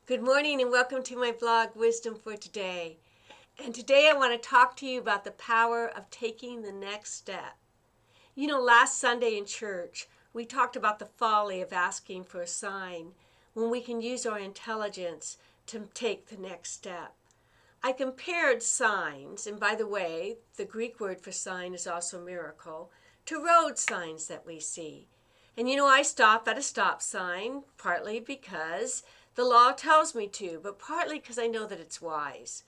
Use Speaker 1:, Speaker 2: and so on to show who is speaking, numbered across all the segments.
Speaker 1: Good morning and welcome to my blog, Wisdom for Today. And today I want to talk to you about the power of taking the next step. You know, last Sunday in church, we talked about the folly of asking for a sign when we can use our intelligence to take the next step. I compared signs, and by the way, the Greek word for sign is also miracle, to road signs that we see. And you know, I stop at a stop sign, partly because the law tells me to, but partly because I know that it's wise.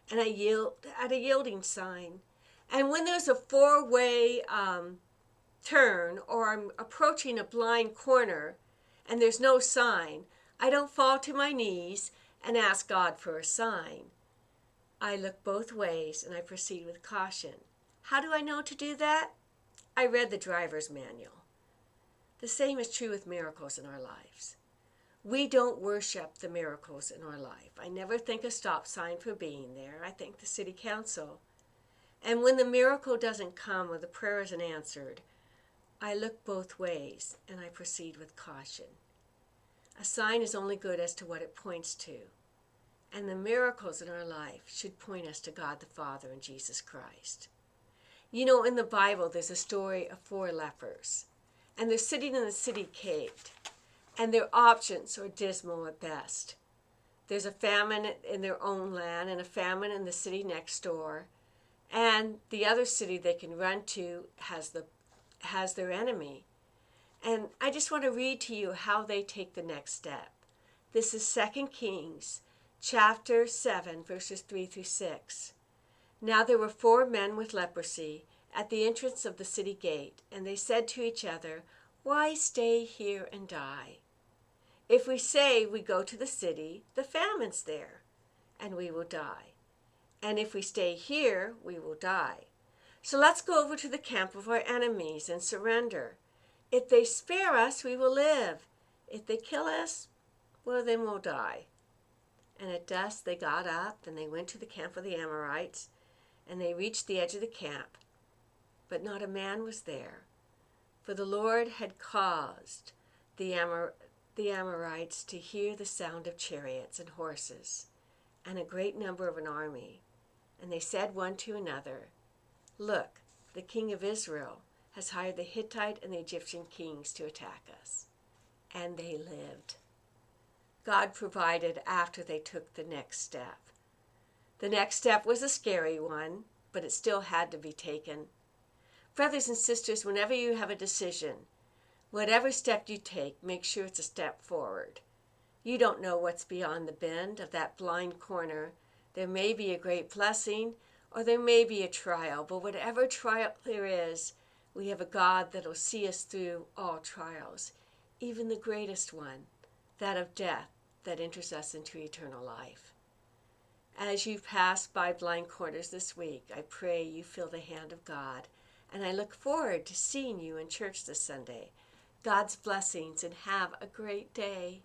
Speaker 1: And I yield at a yielding sign. And when there's a four-way turn or I'm approaching a blind corner and there's no sign, I don't fall to my knees and ask God for a sign. I look both ways and I proceed with caution. How do I know to do that? I read the driver's manual. The same is true with miracles in our lives. We don't worship the miracles in our life. I never thank a stop sign for being there. I thank the city council. And when the miracle doesn't come or the prayer isn't answered, I look both ways and I proceed with caution. A sign is only good as to what it points to. And the miracles in our life should point us to God the Father and Jesus Christ. You know, in the Bible, there's a story of 4 lepers, and they're sitting in the city caved, and their options are dismal at best. There's a famine in their own land and a famine in the city next door, and the other city they can run to has their enemy. And I just want to read to you how they take the next step. This is 2 Kings chapter 7, verses 3 through 6. Now there were 4 men with leprosy at the entrance of the city gate, and they said to each other, "Why stay here and die? If we say we go to the city, the famine's there, and we will die. And if we stay here, we will die. So let's go over to the camp of our enemies and surrender. If they spare us, we will live. If they kill us, well, then we'll die." And at dusk they got up and they went to the camp of the Amorites, and they reached the edge of the camp. But not a man was there, for the Lord had caused the Amorites to hear the sound of chariots and horses, and a great number of an army. And they said one to another, "Look, the king of Israel has hired the Hittite and the Egyptian kings to attack us." And they lived. God provided after they took the next step. The next step was a scary one, but it still had to be taken. Brothers and sisters, whenever you have a decision, whatever step you take, make sure it's a step forward. You don't know what's beyond the bend of that blind corner. There may be a great blessing or there may be a trial, but whatever trial there is, we have a God that will see us through all trials, even the greatest one, that of death, that enters us into eternal life. As you pass by blind corners this week, I pray you feel the hand of God, and I look forward to seeing you in church this Sunday. God's blessings and have a great day.